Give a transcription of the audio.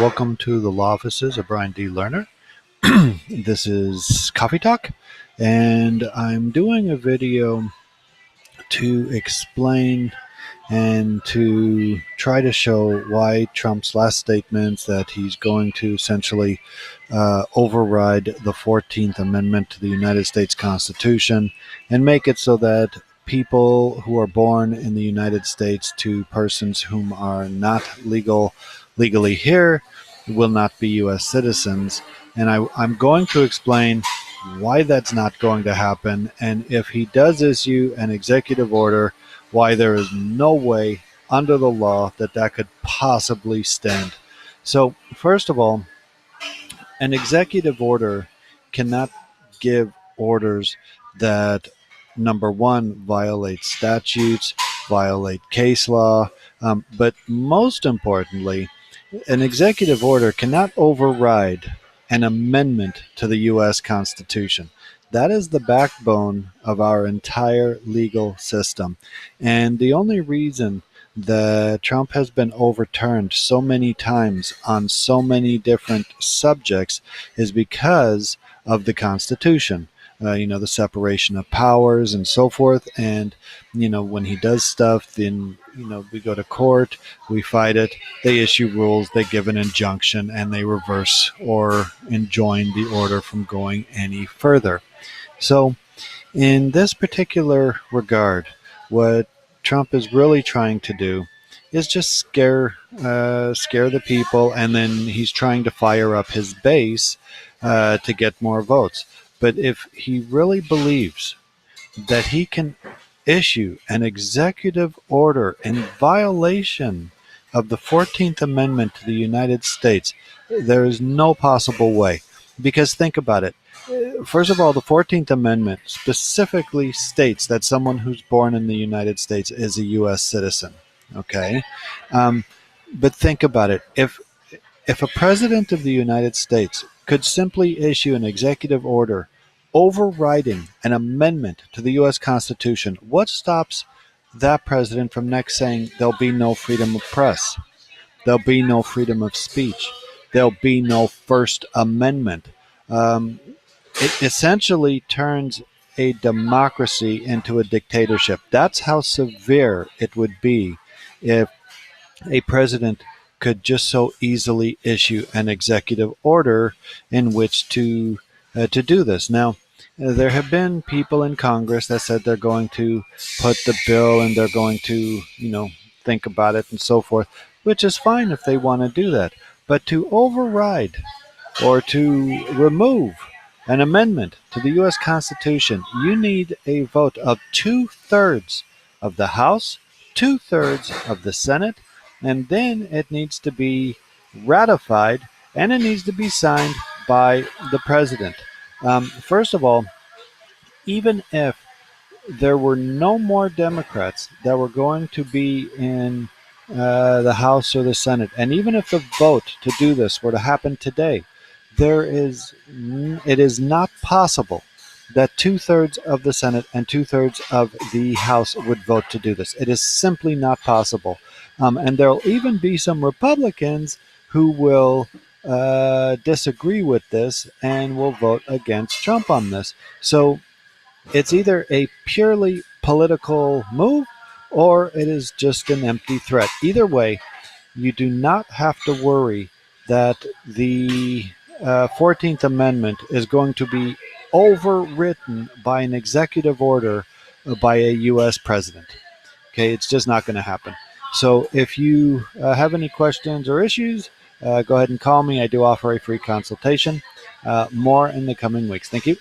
welcome to the law offices of Brian D. Lerner. This is Coffee Talk, and I'm doing a video to explain and to try to show why Trump's last statements that he's going to essentially override the 14th Amendment to the United States Constitution and make it so that people who are born in the United States to persons whom are not legally here will not be U.S. citizens. And I'm going to explain why that's not going to happen, and if he does issue an executive order, why there is no way under the law that that could possibly stand. So first of all, an executive order cannot give orders that, number one, violate statutes, violate case law, but most importantly, an executive order cannot override an amendment to the U.S. Constitution. That is the backbone of our entire legal system. And the only reason that Trump has been overturned so many times on so many different subjects is because of the Constitution. The separation of powers and so forth. And, when he does stuff, then, we go to court, we fight it, they issue rules, they give an injunction, and they reverse or enjoin the order from going any further. So in this particular regard, what Trump is really trying to do is just scare the people, and then he's trying to fire up his base to get more votes. But if he really believes that he can issue an executive order in violation of the 14th Amendment to the United States, there is no possible way. Because think about it. First of all, the 14th Amendment specifically states that someone who's born in the United States is a U.S. citizen. Okay? But think about it. If a president of the United States could simply issue an executive order overriding an amendment to the U.S. Constitution, what stops that president from next saying there'll be no freedom of press, there'll be no freedom of speech, there'll be no First Amendment? It essentially turns a democracy into a dictatorship. That's how severe it would be if a president could just so easily issue an executive order in which to do this. Now, there have been people in Congress that said they're going to put the bill and they're going to, think about it and so forth, which is fine if they want to do that. But to override or to remove an amendment to the U.S. Constitution, you need a vote of 2/3 of the House, 2/3 of the Senate, and then it needs to be ratified and it needs to be signed by the president. First of all, even if there were no more Democrats that were going to be in the House or the Senate, and even if the vote to do this were to happen today, it is not possible that 2/3 of the Senate and 2/3 of the House would vote to do this. It is simply not possible. And there'll even be some Republicans who will disagree with this and will vote against Trump on this. So it's either a purely political move or it is just an empty threat. Either way, you do not have to worry that the 14th Amendment is going to be overwritten by an executive order by a U.S. president. Okay, it's just not going to happen. So if you have any questions or issues, go ahead and call me. I do offer a free consultation. More in the coming weeks. Thank you.